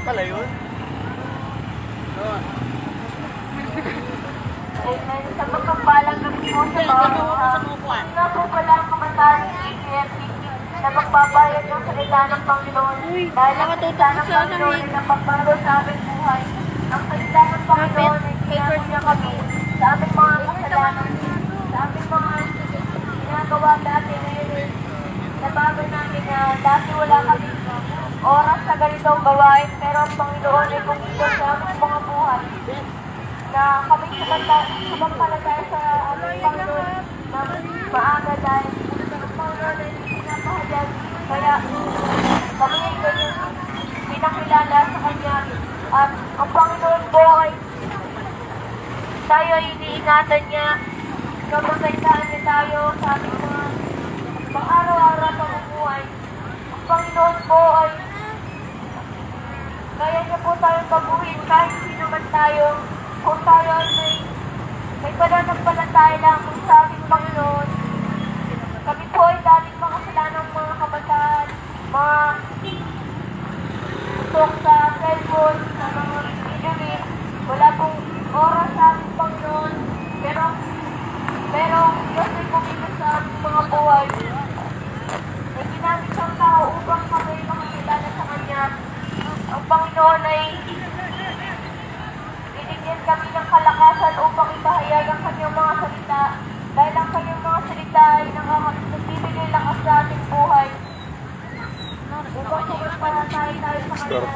pala yun. Amen. Sa magpapalang gabi po sa bawat nga po pala ang kabataan ni KFC na magbabayad ng salita ng Panginoon dahil ang salita ng Panginoon ay napagbago sa aming buhay. Ang salita ng Panginoon ay tinawag niya kami sa aming mga kasalanan, sa aming mga ginagawa dati ngayon. Nabago namin na dati wala kami oras sa ganitong gawain, pero ang Panginoon ay kumito sa aming mga buhay na kami sumampalataya sa aming Panginoon na maaga dahil ang Panginoon ay pinapahayag. Kaya kami ay ganyan pinakilala sa Kanya. At ang Panginoon po ay tayo ay iniingatan niya, kababaitaan niya tayo sa ating mga pang-araw-araw sa pamumuhay. Ang Panginoon po ay kaya niya po tayong baguhin kahit sino man tayo. Kung tayo ay may pananampalataya lamang sa ating Panginoon. Kami po ay dating mga kasalanang mga kabataan, mga tutok sa cellphone, sa mga internet. Wala pong oras sa ating Panginoon. Pero Diyos ay kumita sa ating mga buhay. May ginamit siyang tao upang kami makakilala sa Kanya. Ang Panginoon ay binigyan kami ng kalakasan upang ipahayag ang Kanyang mga salita. Dahil ang Kanyang mga salita ay nagbibigay lakas sa ating buhay. Upang sumampalataya tayo sa Kanya.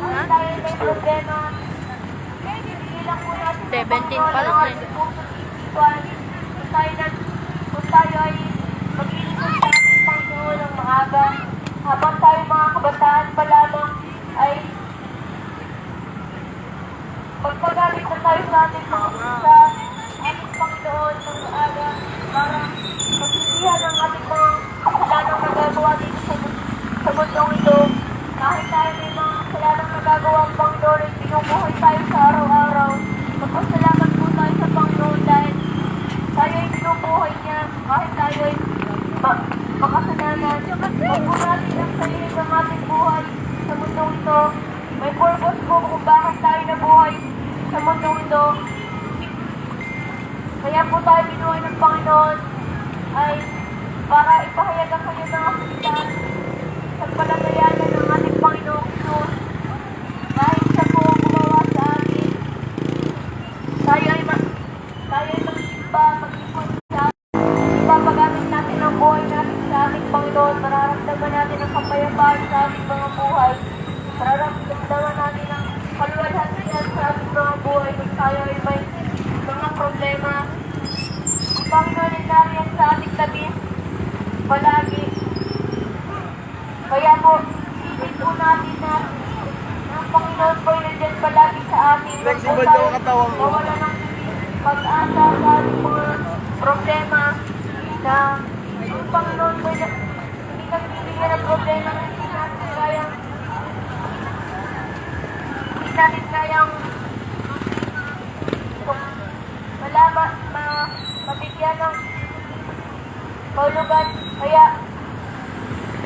Ang tayo ay may problema. Hindi lang po natin 17 pa lang eh. Kung tayo ay mag-iisip sa ating Panginoon ng maaga, habang tayo mga kabataan pa lamang ay magpagalit na tayo sa ating Panginoon ng maaga para magsisihan ang ating mga kasalanang nagagawa dito sa mundong ito. Kahit tayo may mga kasalanang nagagawa ang Panginoon ay binubuhay tayo sa araw-araw. Magpasalamat po tayo sa Panginoon dahil tayo ay binubuhay niya kahit tayo ay makasalanan. Huwag po natin ang sarili ng ating buhay sa mundong ito. May purpose po kung bakit tayo nabuhay sa mundong ito. Kaya po tayo binuhay ng Panginoon ay para ipahayag ang Kanyang mga salita sa palagayanan ng ating Panginoong Jesus. Dahil siya po gumawa sa atin, tayo ay magsimba, mag-ipon sa atin. Ipapagamit natin ang buhay natin sa ating Panginoon. Mararamdaman natin ang kapayapaan sa ating mga buhay. Mararamdaman natin ang kaluwalhatian sa ating mga buhay kung tayo ay may mga problema. Ang Panginoon ay nariyan sa ating tabi palagi. Kaya po, isipin po natin na ang Panginoon po ay nandiyan palagi sa atin. Flexible daw ang katawan mo. Nawala ng pag-asa sa ating mga problema na ang Panginoon po ay hindi kami bibigyan ng problema na hindi natin kayang mabigyan ng kaulugan. Kaya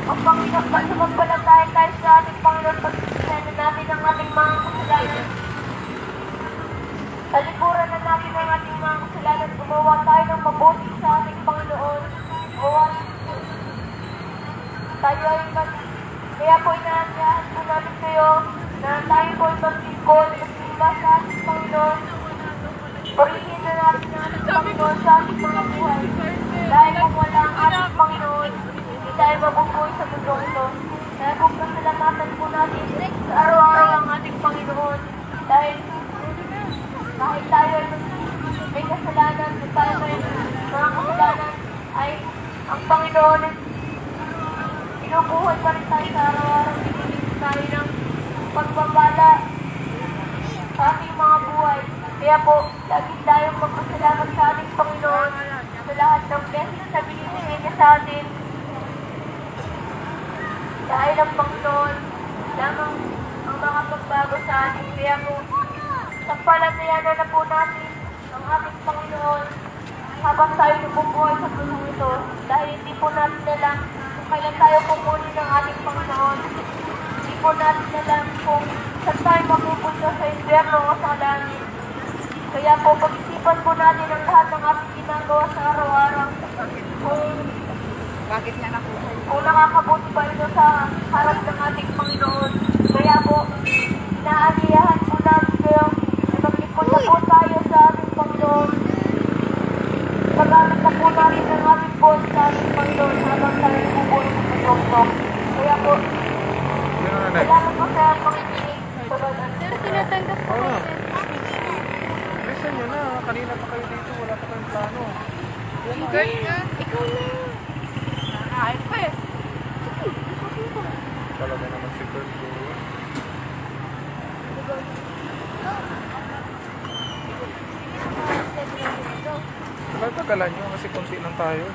ang Panginoon, sumampalataya tayo sa ating Panginoon, pagkakasalan natin ang ating mga kasalanan. Talikuran na natin ang ating mga kasalanan. Gumawa tayo ng mabuti sa ating Panginoon. Tayo ay kaya po inaanyahan po namin kayo na tayo po ay maglingkod, magsimba sa ating Panginoon. Purihin na natin ang ating Panginoon sa ating mga buhay. Dahil kung wala ang ating Panginoon, hindi tayo mabubuhay sa mundo ito. Kaya kung pasalamatan po natin sa araw-araw ang ating Panginoon. Dahil kahit tayo ay may kasalanan, kung tayo may mga kasalanan, ay ang Panginoon ay binubuhay pa rin tayo sa araw-araw. Binibigyan tayo ng pagpapala sa ating mga buhay. Kaya po, lagi tayong magpasalamat sa ating Panginoon sa lahat ng blessings na binibigay niya sa atin. Dahil ang Panginoon lamang ang makapagbago sa atin. Kaya po, sampalatayanan na po natin ang ating Panginoon habang tayo nabubuhay sa punong ito. Dahil hindi po natin alam kung kailan tayo pumuli ng ating Panginoon. Hindi po natin alam kung sa impyerno o sa langit. Kaya po, pag-isipan po natin ang lahat ng ating ginagawa sa araw-araw. Kung nakakabuti pa ito sa harap ng ating Panginoon. Kaya po, inaaniyahan po natin kayo na mag-ipon na po tayo sa ating Panginoon. Pag-alit na po natin ang ating bond sa ating Panginoon habang tayo bubulong sa mundo. Kaya po, salamat po sa pakikinig. Pero tinatanggap ko kayo. Listen nyo na, kanina pa kayo dito, wala pa kayong plano. Girl nga, ikaw na. Nakakain pa eh. Talaga naman si Kurt. Tagal-tagalan nyo kasi konti lang tayo.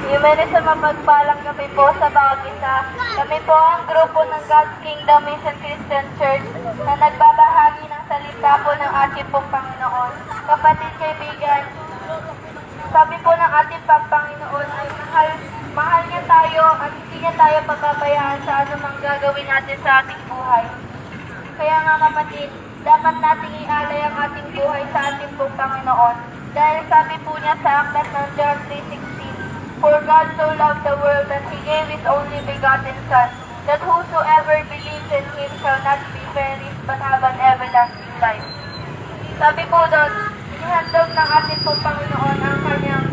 Humanis sa mapagpalang gabi po sa bawat isa. Kami po ang grupo ng God's Kingdom Mission Christian Church na nagbabahagi ng salita po ng ating pong Panginoon. Kapatid, kaibigan, sabi po ng ating Panginoon ay mahal niya tayo at hindi niya tayo pagbabayaan sa anumang gagawin natin sa ating buhay. Kaya nga kapatid, dapat nating ialay ang ating buhay sa ating pong Panginoon. Dahil sabi po niya sa aklat ng John 3:16, "For God so loved the world that He gave His only begotten Son, that whosoever believes in Him shall not be perished but have an everlasting life." Sabi po doon, inihandog ng ating pong Panginoon ang kanyang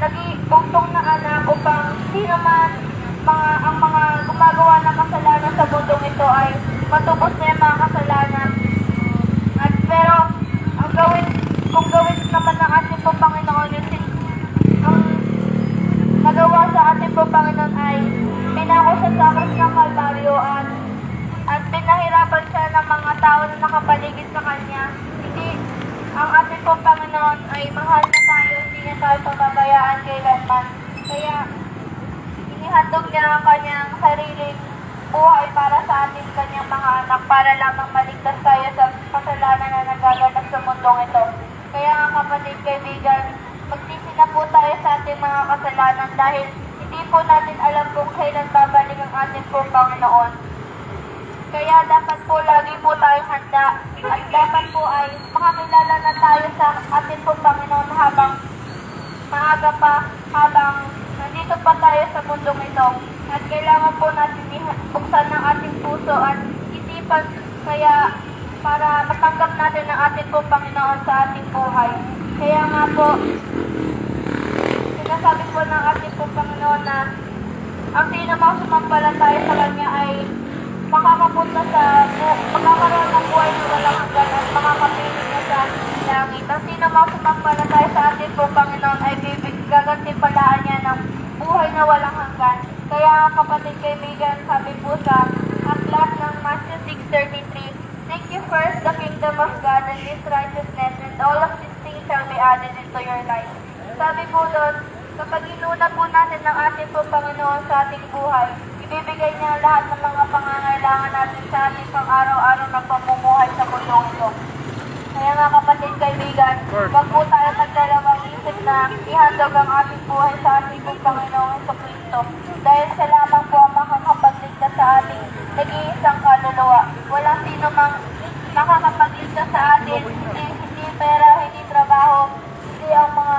nag-iuntong na anak upang sino man ang mga gumagawa ng kasalanan sa mundong ito ay matubos na yung mga kasalanan. At pero kung gawin naman ng ating pong Panginoon ang nagawa sa ating pong Panginoon ay pinako siya sa krus ng Kalbaryo at pinahirapan siya ng mga tao na nakapaligid sa kanya. Hindi ang ating pong Panginoon ay mahal na tayo, hindi niya tayo pababayaan kailanman. Kaya inihandog niya ang kanyang sariling buhay para sa ating kanyang mga anak para lamang maligtas tayo sa kasalanan na nagaganap sa mundong ito. Kaya nga kapatid, kaibigan, magsisi na po tayo sa ating mga kasalanan dahil hindi po natin alam kung kailan babalik ang ating pong Panginoon. Kaya dapat po lagi po tayong handa at dapat po ay makakilala na tayo sa ating pong Panginoon habang maaga pa, habang nandito pa tayo sa mundong ito. At kailangan po natin buksan ng ating puso at isipan kaya para matanggap natin ang ating pong Panginoon sa ating buhay. Kaya nga po, sinasabi po ng ating pong Panginoon na ang sino mang sumampalataya sa Kanya ay makakaroon ng buhay na walang hanggan at makakapiling na sa langit. Ang sino mang sumampalataya sa ating pong Panginoon ay gagantimpalaan niya ng buhay na walang hanggan. Kaya kapatid, kaibigan, sabi po sa aklat ng Matthew 6:33, "Seek ye first the kingdom of God and His righteousness, and all of these things shall be added into your life." Sabi po doon, kapag inuna po natin ng ating po Panginoon sa ating buhay, ibibigay niya lahat ng mga pangangailangan natin sa ating pang-araw-araw na pamumuhay sa mundong ito. Kaya nga kapatid, kaibigan, wag po tayo magdalawang isip na ihandog ang ating buhay sa ating pong Panginoong Jesucristo. Dahil siya lamang po ang makakapagligtas sa ating nag-iisang kaluluwa. Walang sino mang makakapagligtas sa atin, hindi pera, hindi trabaho, hindi ang mga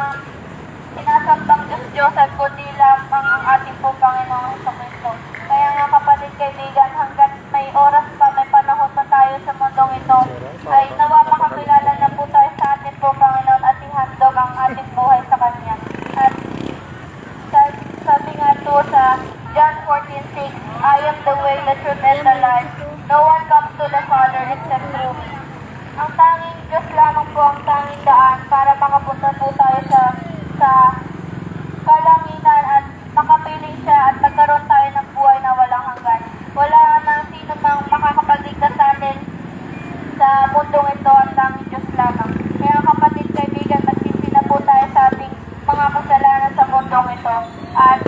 sinasambang Diyos-Diyosan, kundi lamang ang ating pong Panginoong Jesucristo. Kaya nga kapatid, kaibigan, hanggat may oras pa, may panahon pa tayo sa mundong ito, ay nawa makakilala na po tayo sa ating pong Panginoon at ihandog ang ating buhay sa Kanya. At sabi nga ito sa John 14:6, "I am the way, the truth, and the life. No one comes to the Father except through me." Ang tanging Diyos lamang po ang tanging daan para makapunta po tayo sa kalanginan at makapiling siya at magkaroon tayo ng buhay na walang hanggan. Wala nang sino mang makakapagligtas sa atin sa mundong ito, ang tanging Diyos lamang. Kaya kapatid, kaibigan, magsisi na po tayo sa ating mga kasalanan sa mundong ito. At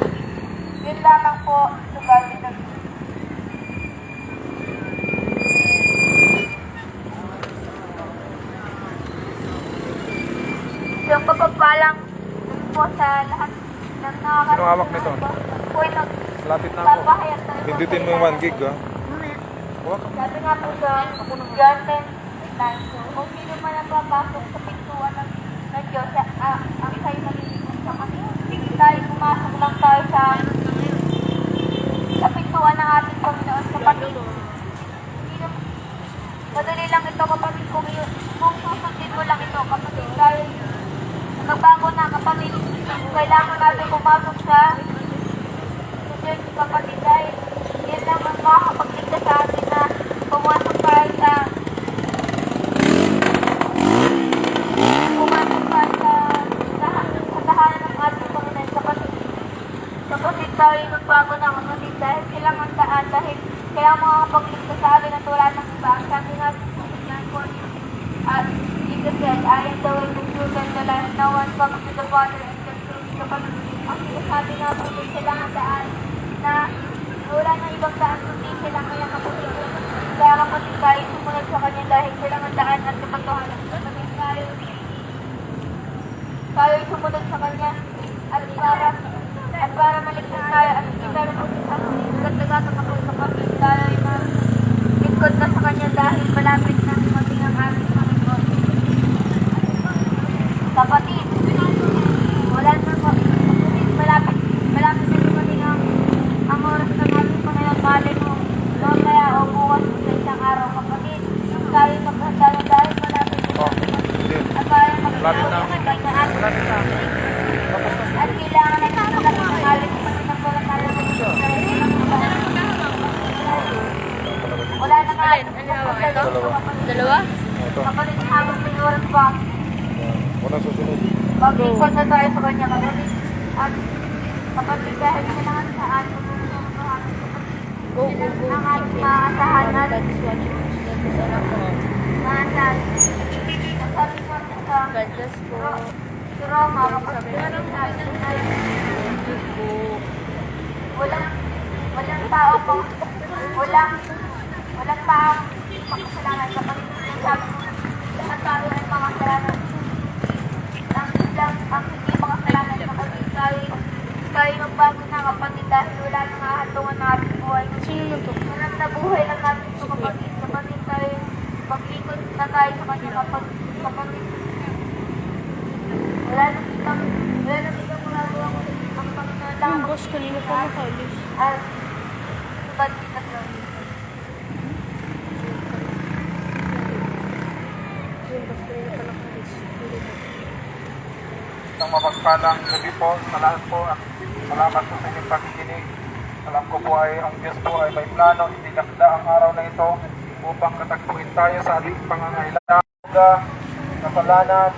yun lamang po, subalit na. Yung pagpapalang po sa lahat Sino hawak nito? Lapit na ako. Pindutin mo yung 1 gig, ha? Huwag. Sabi nga po sa Garden Line, kung sino man ang papasok sa pintuan ng Diyos, ang sa'yo nalilipot sa kanila. Tayo pumasok lang tayo sa pintuan ng ating Panginoon kapatid. Madali lang ito kapatid kung susundin mo lang ito kapatid. Dahil nagbago na kapatid, kailangan natin pumasok sa Diyos kapatid. Dahil yan lang ang makakapagligtas sa atin na pumasok tayo sa tahanan ng ating Panginoon kapatid. Kapatid tayo nagbago na kapatid dahil silang ang daan dahil kaya makakapagligtas sa atin at wala ng iba. Sabi nga sa John 14 at Jesus said, I am the way, the truth, and the life. No one comes to the Father except through me. Kapatid, ang sinasabi nga kapatid silang ang daan na wala nang ibang daan kundi silang kaya kapatid. Kaya kapatid tayo sumunod sa kanya dahil silang ang daan at kapatuhanan. Kapatid tayo sumunod sa kanya at para maligtas tayo at hindi tayo po sa nagdagatan ako kapatid tayo na lingkod na sa kanya dahil malapit na dumating ang ating Panginoon. Kapatid, wala na po. Kapatid, malapit na dumating ang oras ng ating Panginoon. Malay mo, mamaya o bukas sa isang araw kapatid. Tayo maghanda na dahil malapit na at tayo Malapit na. Malapit na. at kailangan na ito ng alit na wala tayo wala na nga. Dalawa? Kapatid, habang may oras pa, Wala susunod. mag-ikot na tayo sa kanya kapatid. At kapatid, dahil kailangan sa ating Go, go, go. ang ating maasahan natin. Maasahan. Sabi ko sa God bless po. si Roma, kapatid, walang tao po, walang tao makasalanan kapatid. Sabi ko, lahat tayo ay makasalanan. Ang hindi makasalanan kapatid tayo magbago na kapatid dahil wala nang hahatungan na ating buhay. Sino nun to? Walang na buhay lang natin ito kapatid. Kapatid tayo, maglikod na tayo sa kanya kapatid. Wala nang itang magagawa ko ang Panginoon lang. Yung boss kanina pa nakalis. At subad kita lang. Yung boss kanina pa nakalis. Isang mapagpalang gabi po sa lahat po at salamat po sa inyong pakikinig. Alam ko po ay ang Diyos po ay may plano, itinakda ang araw na ito upang katagpuin tayo sa ating pangangailangan, kasalanan.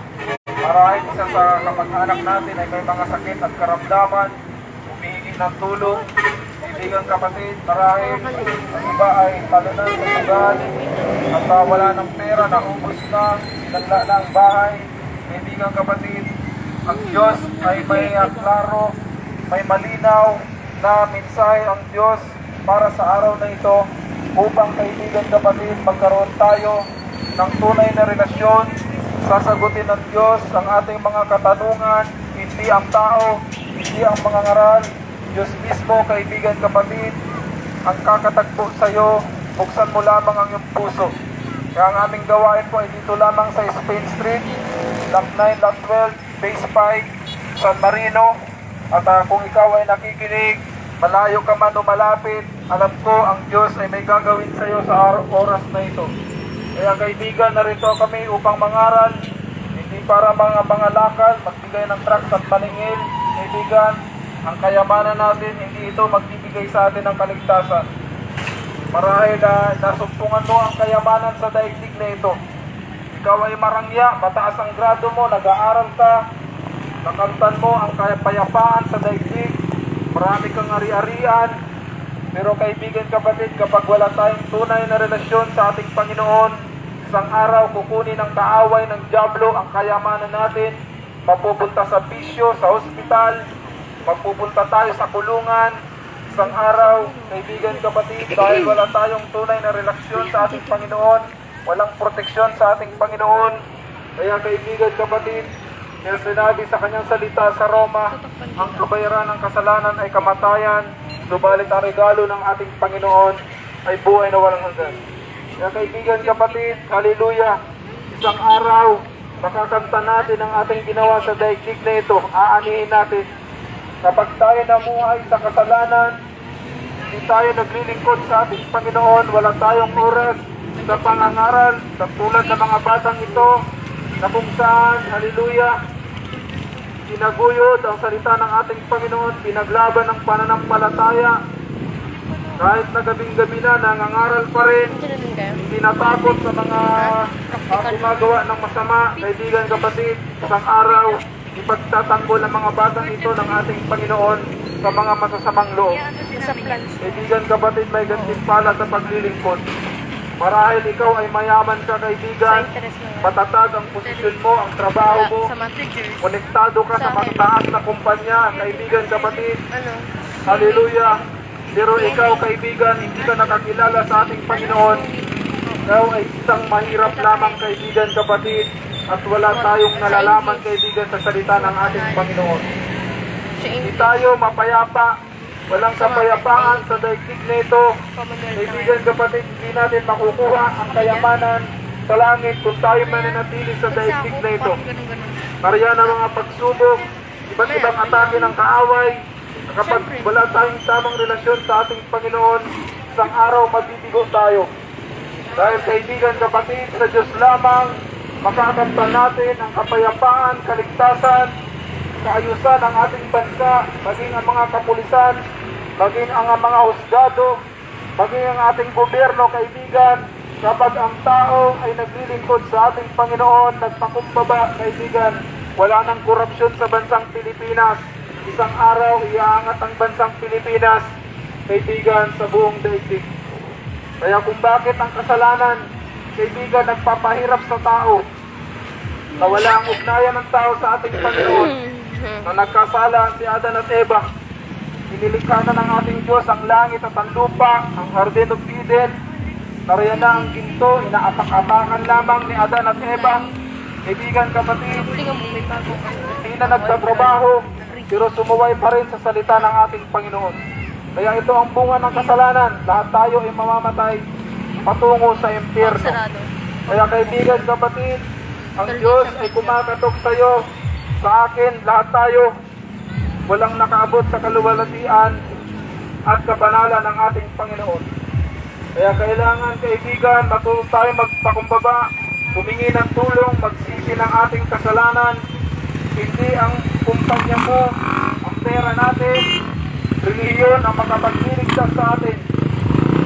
Marahil isa sa kamag-anak natin ay may mga sakit at karamdaman, humihingi ng tulong. Kaibigan kapatid, marahil ang iba ay talunan sa sugal at wala ng pera, naubos na, nagla na ang bahay. Kaibigan kapatid, ang Diyos ay may klaro, may malinaw na mensahe ang Diyos para sa araw na ito upang kaibigan kapatid magkaroon tayo ng tunay na relasyon. Sasagutin ng Diyos ang ating mga katanungan, hindi ang tao, hindi ang mga ngaral. Diyos mismo kaibigan kapatid ang kakatagpo sa iyo, buksan mo lamang ang iyong puso. Kaya ang aming gawain po ay dito lamang sa Spain Street, Lot 9, Lot 12, Base 5, San Marino. At kung ikaw ay nakikinig, malayo ka man o malapit, alam ko ang Diyos ay may gagawin sa iyo sa oras na ito. Kaya kaibigan, narito kami upang mangaral, hindi para mga lakal, magbigay ng tracts at paningil. Kaibigan, ang kayamanan natin, hindi ito magbibigay sa atin ng kaligtasan. Marahil nasumpungan mo ang kayamanan sa daigdig na ito. Ikaw ay marangya, mataas ang grado mo, nag-aaral ka, nakamtan mo ang kapayapaan sa daigdig, marami kang ari-arian. Pero kaibigan kapatid, kapag wala tayong tunay na relasyon sa ating Panginoon, isang araw kukunin ng kaaway ng dyablo ang kayamanan natin, mapupunta sa bisyo, sa ospital, mapupunta tayo sa kulungan. Isang araw, kaibigan kapatid, dahil wala tayong tunay na relasyon sa ating Panginoon, walang proteksyon sa ating Panginoon. Kaya kaibigan kapatid, may sinabi sa kanyang salita sa Roma Ang kabayaran ng kasalanan ay kamatayan, subalit ang regalo ng ating Panginoon ay buhay na walang hanggan. Kaya kaibigan, kapatid, haleluya, isang araw, makakanta natin ang ating ginawa sa daigdig na ito, aanihin natin. Kapag tayo namuhay sa kasalanan, hindi tayo naglilingkod sa ating Panginoon, wala tayong oras sa pangangaral, sa tulad ng mga batang ito, na kung saan, haleluya, pinaguyod ang salita ng ating Panginoon, pinaglaban ng pananampalataya, kahit na gabing-gabi na, nangangaral pa rin, hindi natakot sa mga gumagawa ng masama. Kaibigan, kapatid, isang araw, ipagtatanggol ang mga batang ito ng ating Panginoon sa mga masasamang loob. Kaibigan, kapatid, may gantimpala sa paglilingkod. Marahil ikaw ay mayaman ka, kaibigan, matatag ang posisyon mo, ang trabaho mo, konektado ka sa mataas na kumpanya, kaibigan, kapatid, haleluya. Pero ikaw, kaibigan, hindi ka nakakilala sa ating Panginoon. Ikaw ay isang mahirap lamang, kaibigan, kapatid, at wala tayong nalalaman, kaibigan, sa salita ng ating Panginoon. Hindi tayo mapayapa. Walang kapayapaan sa daigdig na ito. Kaibigan, kapatid, hindi natin makukuha ang kayamanan sa langit kung tayo mananatili sa daigdig na ito. Kaya na mga pagsubok, iba't ibang atake ng kaaway, kapag wala tayong tamang relasyon sa ating Panginoon, isang araw mabibigo tayo. Dahil, kaibigan, kapatid, sa Diyos lamang makakamtan natin ang kapayapaan, kaligtasan, kaayusan ng ating bansa, maging ang mga kapulisan, maging ang mga husgado, maging ang ating gobyerno, kaibigan, kapag ang tao ay naglilingkod sa ating Panginoon, nagpakumbaba, kaibigan, wala nang korupsyon sa bansang Pilipinas. Isang araw, iaangat ang bansang Pilipinas, kaibigan, sa buong daigdig. Kaya kung bakit ang kasalanan, kaibigan, nagpapahirap sa tao, na wala ang ugnayan ng tao sa ating Panginoon, na nagkasala si Adan at Eva, inilikha na ng ating Diyos ang langit at ang lupa, ang Garden of Eden, nariyan na ang ginto, inaapak-apakan lamang ni Adan at Eva. Kaibigan, kapatid, hindi na nagtatrabaho, pero sumuway pa rin sa salita ng ating Panginoon. Kaya ito ang bunga ng kasalanan, lahat tayo ay mamamatay patungo sa impyerno. Kaya, kaibigan, kapatid, ang Diyos ay kumakatok sa iyo, sa akin, lahat tayo, walang nakaabot sa kaluwalhatian at kabanalan ng ating Panginoon. Kaya kailangan, kaibigan, matuto tayo magpakumbaba, humingi ng tulong, magsisi ng ating kasalanan. Hindi ang kumpanya mo, ang pera natin, relihiyon ang makapagdiligtas sa atin.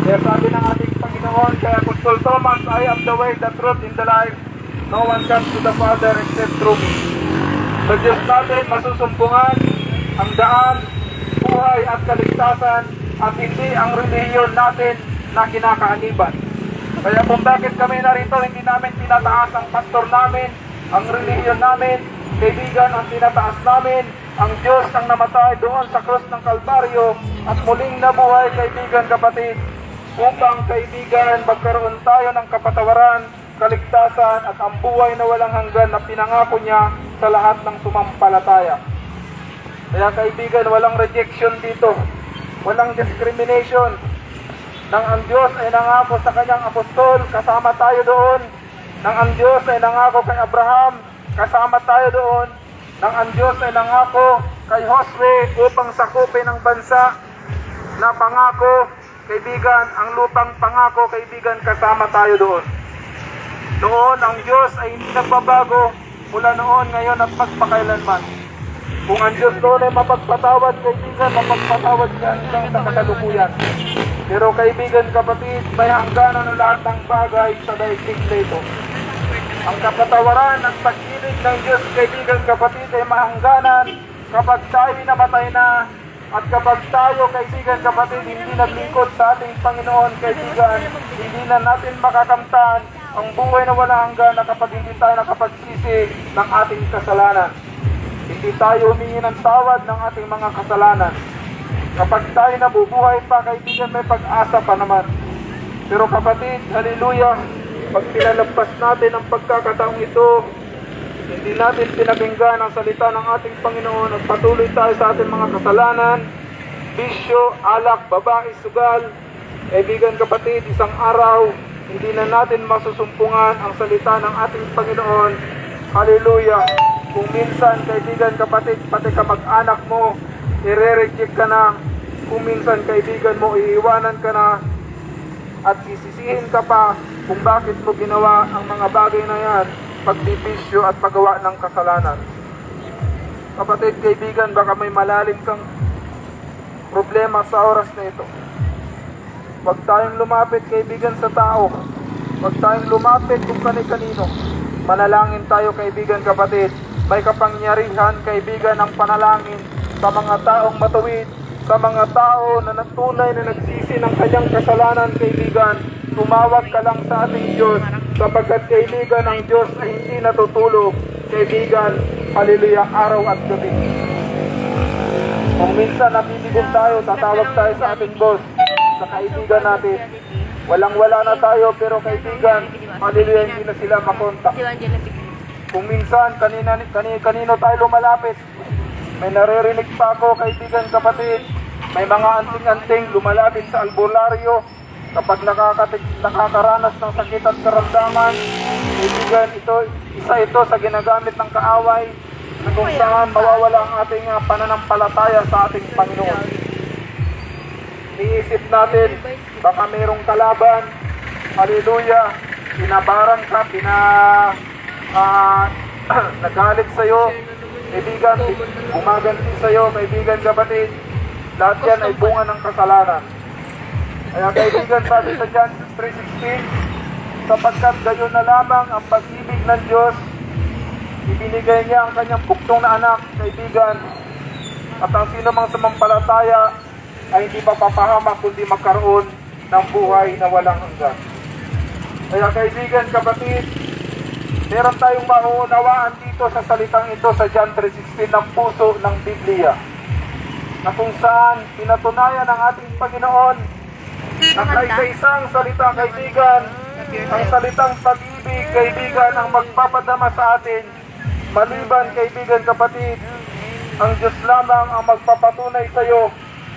Kaya sabi ng ating Panginoon, kaya Apostol Thomas, I am the way, the truth, and the life. No one comes to the Father except through me. Sa Diyos natin masusumbungan ang daan, buhay at kaligtasan, at hindi ang relihiyon natin na kinakaaniban. Kaya kung bakit kami narito, hindi namin tinataas ang pastor namin, ang relihiyon namin, kaibigan, ang tinataas namin, ang Diyos ang namatay doon sa krus ng Kalbaryo at muling nabuhay, kaibigan, kapatid, upang, kaibigan, magkaroon tayo ng kapatawaran, kaligtasan at ang buhay na walang hanggan na pinangako niya sa lahat ng sumampalataya. Kaya, kaibigan, walang rejection dito, walang discrimination. Nang ang Diyos ay nangako sa kanyang apostol, kasama tayo doon. Nang ang Diyos ay nangako kay Abraham, kasama tayo doon. Nang ang Diyos ay nangako kay Josue upang sakupin ang bansa na pangako, kaibigan, ang lupang pangako, kaibigan, kasama tayo doon. Noon, ang Diyos ay hindi nagbabago mula noon, ngayon at magpakailanman. Kung ang Diyos doon ay mapagpatawad, kaibigan, mapagpatawad ka hanggang sa kasalukuyan. Pero, kaibigan, kapatid, may hangganan ng lahat ng bagay sa daigdig na ito. Ang kapatawaran at pag-ibig ng Diyos, kaibigan, kapatid, ay mahangganan kapag tayo namatay na. At kapag tayo, kaibigan, kapatid, hindi naglingkod sa ating Panginoon, kaibigan, hindi na natin makakamtan ang buhay na wala hanggan na kapag hindi tayo nakapagsisi ng ating kasalanan. Hindi tayo humingi ng tawad ng ating mga kasalanan. Kapag tayo nabubuhay pa, kaibigan, may pag-asa pa naman. Pero, kapatid, haleluya, pag pinalagpas natin ang pagkakataong ito, hindi natin pinakinggan ang salita ng ating Panginoon at patuloy tayo sa ating mga kasalanan, bisyo, alak, babae, sugal, kaibigan kapatid, isang araw, hindi na natin masusumpungan ang salita ng ating Panginoon. Hallelujah! Kung minsan, kaibigan kapatid, pati kamag-anak mo, i-reject ka na. Kung minsan, kaibigan mo, iiwanan ka na. At sisisihin ka pa kung bakit mo ginawa ang mga bagay na yan, pagbibisyo at paggawa ng kasalanan. Kapatid, kaibigan, baka may malalim kang problema sa oras na ito. Huwag tayong lumapit, kaibigan, sa tao. Huwag tayong lumapit kung kani-kanino. Manalangin tayo, kaibigan, kapatid. May kapangyarihan, kaibigan, ang panalangin sa mga taong matuwid, sa mga tao na tunay na nagsisi ng kanyang kasalanan, kaibigan. Tumawag ka lang sa ating Diyos, sapagkat, kaibigan, ang Diyos ay hindi natutulog, kaibigan. Hallelujah, araw at gabi. Kung minsan nabibigon tayo, tatawag tayo sa ating boss, sa kaibigan natin. Walang-wala na tayo, pero kaibigan, hallelujah, hindi na sila makontak. Kung minsan, kanino tayo lumalapit, may naririnig pa ako, kaibigan, kapatid, may mga anting-anting lumalapit sa albularyo kapag nakakaranas ng sakit at karamdaman. Kaibigan, isa ito sa ginagamit ng kaaway na kung saan mawawala ang ating pananampalataya sa ating Panginoon. Iisip natin, baka mayroong kalaban, hallelujah, pinabarang ka, nagalit sa'yo, kaibigan, gumaganti sa'yo, kaibigan, kapatid, lahat yan ay bunga ng kasalanan. Kaya kaibigan, sabi sa John 3:16, sapagkat gayon na lamang ang pag-ibig ng Diyos, ibinigay niya ang kanyang buktong na anak, kaibigan, at ang sino mang sumampalataya ay hindi mapapahamak kundi magkaroon ng buhay na walang hanggan. Kaya kaibigan, kapatid, meron tayong mauunawaan dito sa salitang ito sa John 3:16 ng puso ng Biblia, na kung saan pinatunayan ng ating Panginoon na kaisa-isang salita, kaibigan, ang salitang pag-ibig, kaibigan, ang magpapadama sa atin, maliban, kaibigan, kapatid, ang Diyos lamang ang magpapatunay sa iyo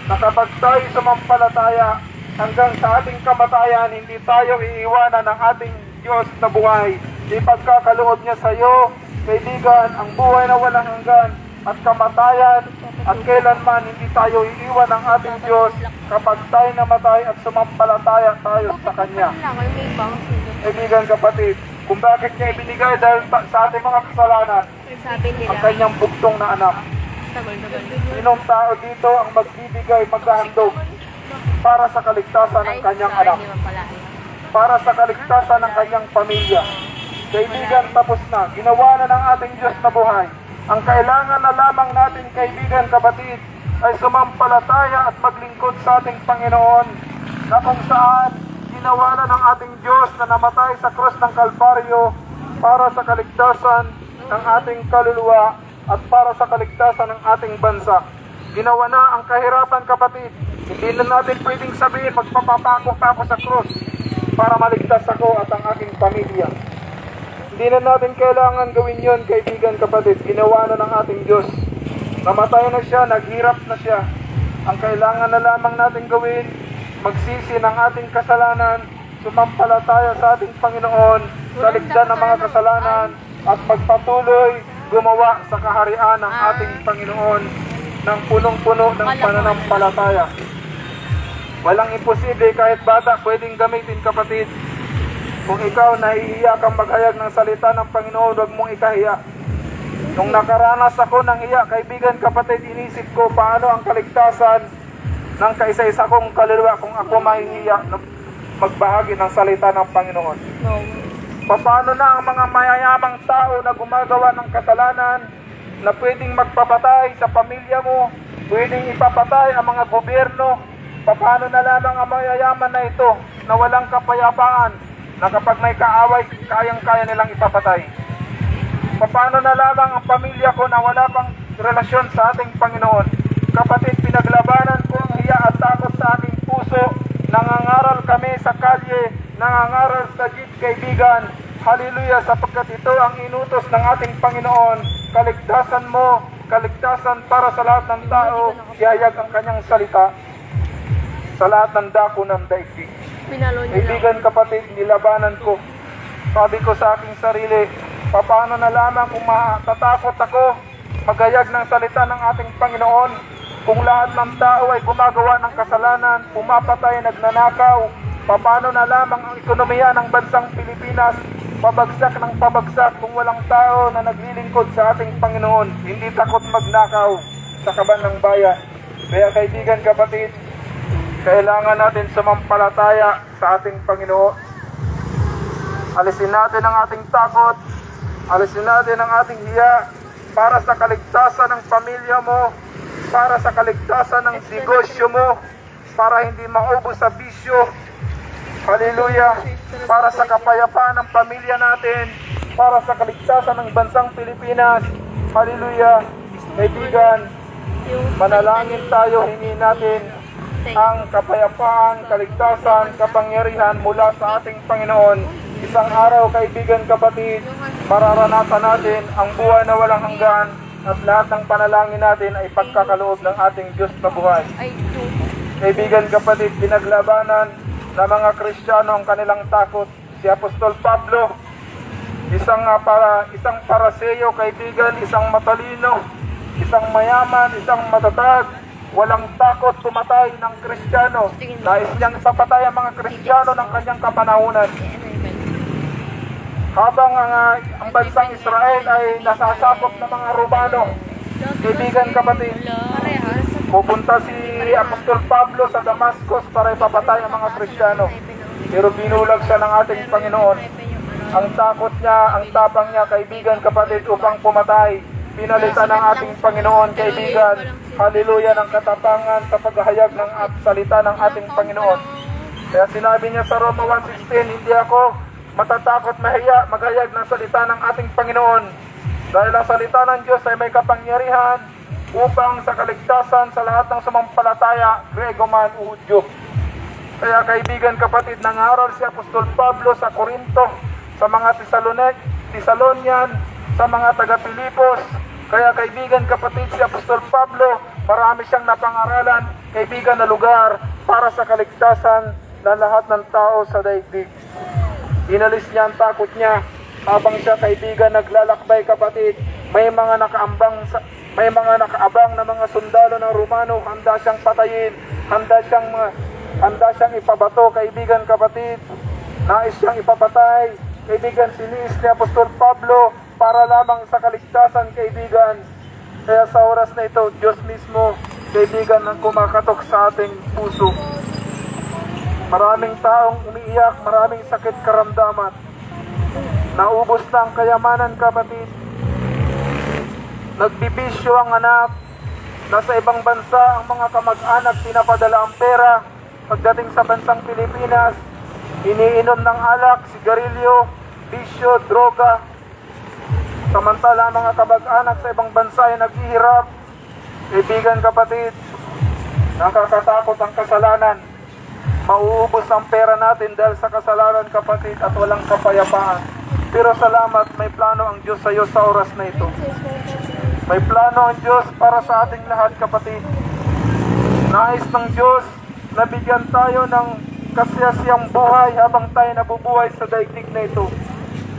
na kapag tayo sumampalataya hanggang sa ating kamatayan, hindi tayo iiwanan ng ating Diyos na buhay. Ipagkakaloob niya sa iyo, kaibigan, ang buhay na walang hanggan at kamatayan, at kailanman hindi tayo iiwan ng ating Diyos kapag tayo namatay at sumampalataya tayo sa Kanya. Kaibigan, kapatid, kung bakit niya ibinigay dahil sa ating mga kasalanan ang Kanyang buktong na anak. Sinong tao dito ang magbibigay, maghahandog para sa kaligtasan ng kanyang anak, para sa kaligtasan ng kanyang pamilya? Kaibigan, tapos na. Ginawa na ng ating Diyos na buhay. Ang kailangan na lamang natin, kaibigan, kapatid, ay sumampalataya at maglingkod sa ating Panginoon, na kung saan ginawa na ng ating Diyos na namatay sa krus ng Kalbaryo para sa kaligtasan ng ating kaluluwa at para sa kaligtasan ng ating bansa. Ginawa na ang kahirapan, kapatid. Hindi na natin pwedeng sabihin, magpapapako pa ako sa krus para maligtas ako at ang aking pamilya. Hindi na natin kailangan gawin yon, kaibigan, kapatid. Ginawa na ng ating Diyos. Namatay na siya, naghirap na siya. Ang kailangan na lamang natin gawin, magsisi ng ating kasalanan, sumampalataya sa ating Panginoon, saligdan ng mga kasalanan, at magpatuloy gumawa sa kaharian ng ating Panginoon ng punong-puno ng pananampalataya. Walang imposible, kahit bata pwedeng gamitin, kapatid. Kung ikaw nahihiya kang maghayag ng salita ng Panginoon, huwag mong ikahiya. Nung nakaranas ako ng hiya, kaibigan, kapatid, inisip ko paano ang kaligtasan ng kaisa-isa kong kaluluwa kung ako mahihiya magbahagi ng salita ng Panginoon. Paano na ang mga mayayamang tao na gumagawa ng kasalanan, na pwedeng magpapatay sa pamilya mo, pwedeng ipapatay ang mga gobyerno? Paano na lamang ang mayayaman na ito na walang kapayapaan, na kapag may kaaway, kayang-kaya nilang ipapatay? Paano na lamang ang pamilya ko na wala pang relasyon sa ating Panginoon? Kapatid, pinaglabanan ko ang hiya at takot sa aking puso. Nangangaral kami sa kalye, nangangaral sa jeep, kaibigan. Hallelujah, sapagkat ito ang inutos ng ating Panginoon, kaligtasan mo, kaligtasan para sa lahat ng tao, iyayag ang kanyang salita sa lahat ng dako ng daigdig. Pinalo niya lang. Kaibigan, kapatid, nilabanan ko. Sabi ko sa aking sarili, paano na lamang kung matatakot ako magayag ng salita ng ating Panginoon, kung lahat ng tao ay gumagawa ng kasalanan, pumapatay, nagnanakaw, paano na lamang ang ekonomiya ng bansang Pilipinas, pabagsak ng pabagsak kung walang tao na naglilingkod sa ating Panginoon, hindi takot magnakaw sa kaban ng bayan. Kaya kaibigan, kapatid, kailangan natin sumampalataya sa ating Panginoon. Alisin natin ang ating takot, alisin natin ang ating hiya para sa kaligtasan ng pamilya mo, para sa kaligtasan ng negosyo mo, para hindi maubos sa bisyo. Hallelujah! Para sa kapayapaan ng pamilya natin, para sa kaligtasan ng bansang Pilipinas. Hallelujah! Kaibigan, manalangin tayo, hingin natin ang kapayapaan, kaligtasan, kapangyarihan mula sa ating Panginoon. Isang araw, kaibigan, kapatid, mararanasan natin ang buhay na walang hanggan at lahat ng panalangin natin ay pagkakaloob ng ating Diyos na buhay. Kaibigan, kapatid, pinaglabanan ng mga Kristiyano ang kanilang takot. Si Apostol Pablo, isang paraseyo, kaibigan, isang matalino, isang mayaman, isang matatag, walang takot tumatay ng Kristiyano. Nais niyang ipapatay ang mga Kristiyano ng kanyang kapanahunan. Habang ang bansang Israel ay nasasakop ng mga Romano, kaibigan, kapatid, pupunta si Apostol Pablo sa Damascus para ipapatay ang mga Kristiyano. Pero binulag siya ng ating Panginoon. Ang takot niya, ang tapang niya, kaibigan, kapatid, upang pumatay, pinalitan ng ating Panginoon, kaibigan, hallelujah, ng katapangan sa paghahayag ng salita ng ating Panginoon. Kaya sinabi niya sa Roma 1:16, hindi ako matatakot maghayag ng salita ng ating Panginoon, dahil ang salita ng Diyos ay may kapangyarihan upang sa kaligtasan sa lahat ng sumampalataya, Grego man o Hudyo. Kaya kaibigan, kapatid, nangaral si Apostol Pablo sa Corinto, sa mga Thessalonian, sa mga taga-Pilipos. Kaya kaibigan, kapatid, si Apostol Pablo, marami siyang napangaralan, kaibigan, na lugar para sa kaligtasan ng lahat ng tao sa daigdig. Inalis niya ang takot niya habang siya, kaibigan, naglalakbay, kapatid. May mga nakaabang na mga sundalo ng Romano, handa siyang patayin, handa siyang ipabato, kaibigan, kapatid. Nais siyang ipapatay, kaibigan, siniis ni Apostol Pablo para lamang sa kaligtasan, kaibigan. Kaya sa oras na ito, Diyos mismo, kaibigan, ang kumakatok sa ating puso. Maraming taong umiiyak, maraming sakit karamdaman. Naubos na ang kayamanan, kapatid. Nagbibisyo ang anak. Nasa ibang bansa ang mga kamag-anak, pinapadala ang pera. Pagdating sa bansang Pilipinas, iniinom ng alak, sigarilyo, bisyo, droga. Samantala ang mga kamag-anak sa ibang bansa ay naghihirap. Kaibigan, kapatid, nakakatakot ang kasalanan. Mauubos ang pera natin dahil sa kasalanan, kapatid, at walang kapayapaan. Pero salamat, may plano ang Diyos sa iyo sa oras na ito. May plano ang Diyos para sa ating lahat, kapatid. Nais ng Diyos na bigyan tayo ng kasiyasiyang buhay habang tayo nabubuhay sa daigdig na ito.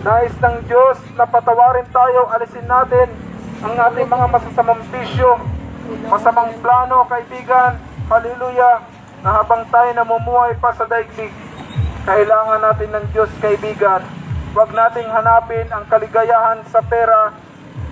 Nais ng Diyos na patawarin tayo, alisin natin ang ating mga masasamang bisyo, masamang plano, kaibigan. Hallelujah! Na habang tayo namumuhay pa sa daigdig, kailangan natin ng Diyos, kaibigan. Huwag nating hanapin ang kaligayahan sa pera,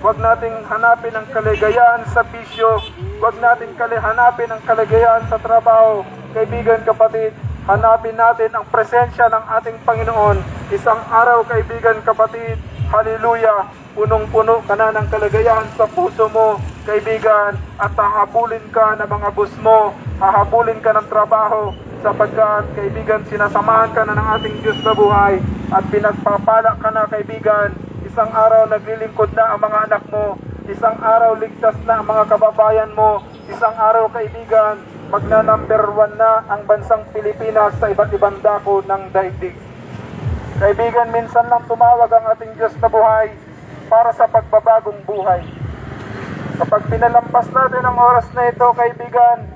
huwag nating hanapin ang kaligayahan sa bisyo, huwag nating hanapin ang kaligayahan sa trabaho. Kaibigan, kapatid, hanapin natin ang presensya ng ating Panginoon. Isang araw, kaibigan, kapatid, hallelujah, punong-puno ka na ng kaligayahan sa puso mo, kaibigan, at hahabulin ka ng mga bus mo, hahabulin ka ng trabaho, sapagkat, kaibigan, sinasamahan ka na ng ating Diyos na buhay, at pinagpapala ka na, kaibigan. Isang araw naglilingkod na ang mga anak mo, isang araw ligtas na ang mga kababayan mo, isang araw, kaibigan, magna-number 1 na ang bansang Pilipinas sa iba't ibang dako ng daigdig. Kaibigan, minsan lang tumawag ang ating Diyos na buhay para sa pagbabagong buhay. Kapag pinalampas natin ang oras na ito, kaibigan,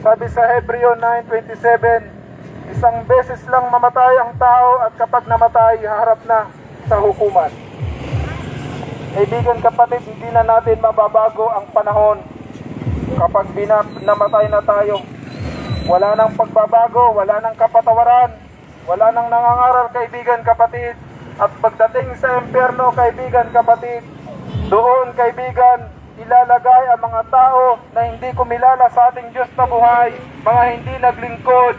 sabi sa Hebreo 9:27, isang beses lang mamatay ang tao at kapag namatay, haharap na sa hukuman. Kaibigan, kapatid, hindi na natin mababago ang panahon kapag namatay na tayo. Wala nang pagbabago, wala nang kapatawaran, wala nang nangangaral, kaibigan, kapatid. At pagdating sa impyerno, kaibigan, kapatid, doon, kaibigan, ilalagay ang mga tao na hindi kumilala sa ating Diyos na buhay, mga hindi naglingkod,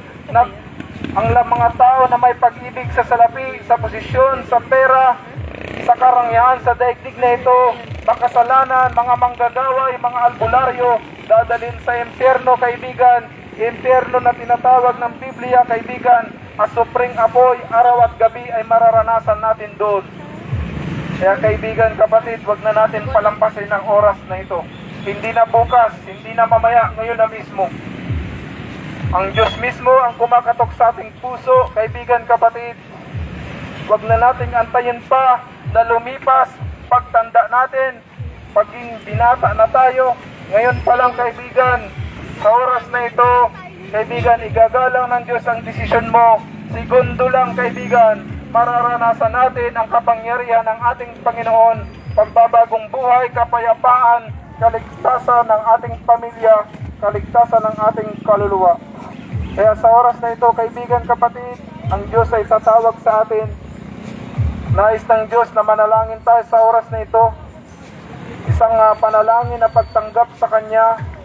ang mga tao na may pag-ibig sa salapi, sa posisyon, sa pera, sa karangyaan, sa daigdig na ito, makasalanan, mga manggagaway, mga albularyo, dadalhin sa impyerno, kaibigan. Impyerno na tinatawag ng Biblia, kaibigan, asupring apoy, araw at gabi ay mararanasan natin doon. Kaya kaibigan, kapatid, wag na natin palampasin ang oras na ito. Hindi na bukas, hindi na mamaya, ngayon na mismo. Ang Diyos mismo ang kumakatok sa ating puso, kaibigan, kapatid. Wag na nating antayin pa na lumipas, pagtanda natin, paging binata na tayo. Ngayon pa lang, kaibigan, sa oras na ito, kaibigan, igagalang ng Diyos ang desisyon mo. Segundo lang, kaibigan, mararanasan natin ang kapangyarihan ng ating Panginoon, pagbabagong buhay, kapayapaan, kaligtasan ng ating pamilya, kaligtasan ng ating kaluluwa. Kaya sa oras na ito, kaibigan, kapatid, ang Diyos ay tatawag sa atin. Nais ng Diyos na manalangin tayo sa oras na ito. Isang panalangin na pagtanggap sa Kanya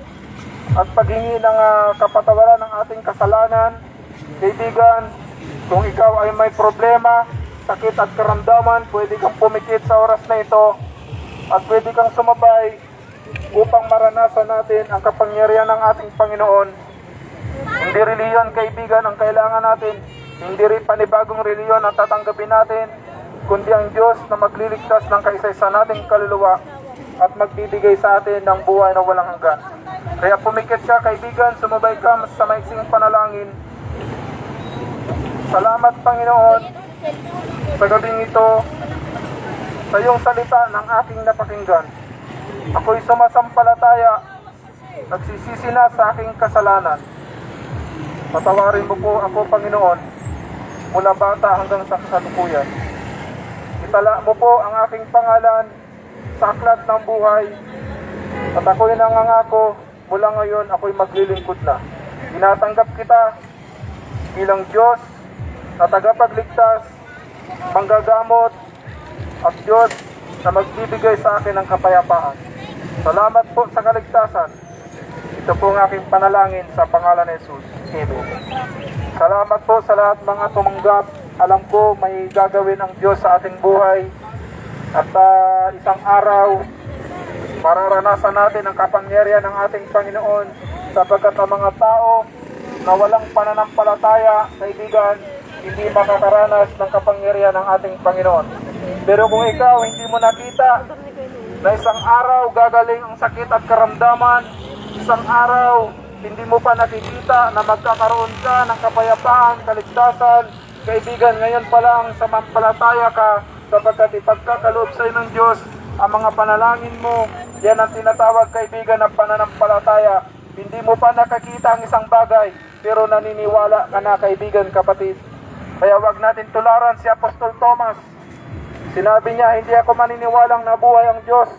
at paghingi ng kapatawaran ng ating kasalanan. Kaibigan, kung ikaw ay may problema, sakit at karamdaman, pwede kang pumikit sa oras na ito at pwede kang sumabay upang maranasan natin ang kapangyarihan ng ating Panginoon. Hindi reliyon, kaibigan, ang kailangan natin. Hindi rin panibagong reliyon ang tatanggapin natin, kundi ang Diyos na magliligtas ng kaisa-isa nating kaluluwa at magbibigay sa atin ng buhay na walang hanggan. Kaya pumikit ka, kaibigan, sumabay ka sa maiksing panalangin. Salamat, Panginoon, sa gabing ito, sa iyong salita ng aking napakinggan. Ako'y sumasampalataya, nagsisisi na sa aking kasalanan. Patawarin mo po ako, Panginoon, mula bata hanggang sa kasalukuyan. Itala mo po ang aking pangalan sa aklat ng buhay. At ako'y nangangako, mula ngayon ako'y maglilingkod na. Tinatanggap kita bilang Diyos na tagapagligtas, manggagamot, at Diyos na magbibigay sa akin ng kapayapaan. Salamat po sa kaligtasan. Ito po ang aking panalangin sa pangalan ni Jesus. Amen. Salamat po sa lahat mga tumanggap. Alam ko may gagawin ang Diyos sa ating buhay. At isang araw, mararanasan natin ang kapangyarihan ng ating Panginoon, sapagkat ang mga tao na walang pananampalataya, kaibigan, hindi makakaranas ng kapangyarihan ng ating Panginoon. Pero kung ikaw hindi mo nakita na isang araw gagaling ang sakit at karamdaman, isang araw hindi mo pa nakikita na magkakaroon ka ng kapayapaan, kaligtasan, kaibigan, ngayon pa lang samampalataya ka, sapagkat ipagkakaloob sa ng Diyos ang mga panalangin mo. Yan ang tinatawag, kaibigan, ng pananampalataya. Hindi mo pa nakakita ang isang bagay, pero naniniwala ka na, kaibigan, kapatid. Kaya wag natin tularan si Apostol Thomas. Sinabi niya, hindi ako maniniwalang nabuhay ang Diyos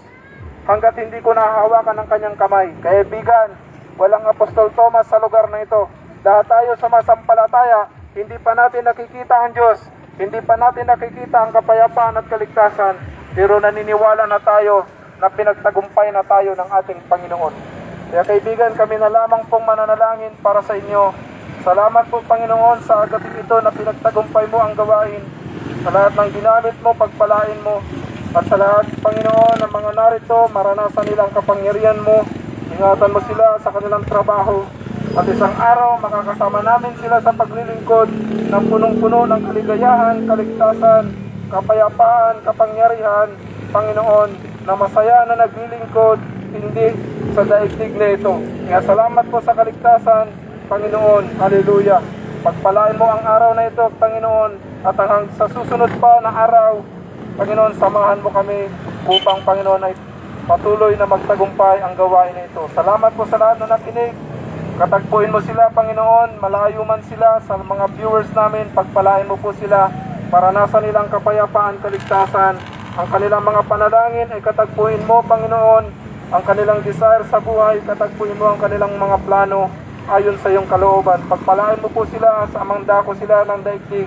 hanggat hindi ko nahahawakan ng kanyang kamay. Kaibigan, walang Apostol Thomas sa lugar na ito. Lahat tayo sumasampalataya, hindi pa natin nakikita ang Diyos, hindi pa natin nakikita ang kapayapaan at kaligtasan, pero naniniwala na tayo na pinagtagumpay na tayo ng ating Panginoon. Kaya kaibigan, kami na lamang pong mananalangin para sa inyo. Salamat po, Panginoon, sa gabi ito na pinagtagumpay mo ang gawain. Sa lahat ng ginamit mo, pagpalain mo. At sa lahat, Panginoon, ng mga narito, maranasan nila ang kapangyarihan mo. Ingatan mo sila sa kanilang trabaho. At isang araw, makakasama namin sila sa paglilingkod ng punong-puno ng kaligayahan, kaligtasan, kapayapaan, kapangyarihan, Panginoon, na masaya na naglilingkod, hindi sa daigdig na ito. Kaya salamat po sa kaligtasan, Panginoon. Hallelujah. Pagpalain mo ang araw na ito, Panginoon, At sa susunod pa na araw, Panginoon, samahan mo kami upang, Panginoon, ay patuloy na magtagumpay ang gawain na ito. Salamat po sa lahat na nakinig. Katagpuin mo sila, Panginoon, malayo man sila sa mga viewers namin, pagpalain mo po sila para nasa nilang kapayapaan, kaligtasan. Ang kanilang mga panalangin ay katagpuin mo, Panginoon. Ang kanilang desire sa buhay, katagpuin mo ang kanilang mga plano ayon sa iyong kalooban. Pagpalain mo po sila sa amang dako sila ng daigdig.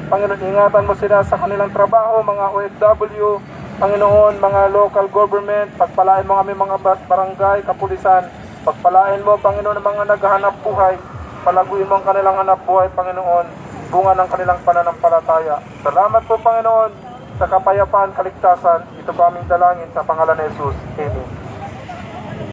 Panginoon, ingatan mo sila sa kanilang trabaho, mga OFW, Panginoon, mga local government. Pagpalain mo kami mga barangay, kapulisan. Pagpalain mo, Panginoon, ang mga naghahanap buhay. Palaguin mo ang kanilang hanap buhay, Panginoon. Bunga ng kanilang pananampalataya. Salamat po, Panginoon, sa kapayapaan, kaligtasan. Ito po aming dalangin sa pangalan ni Jesus. Amen.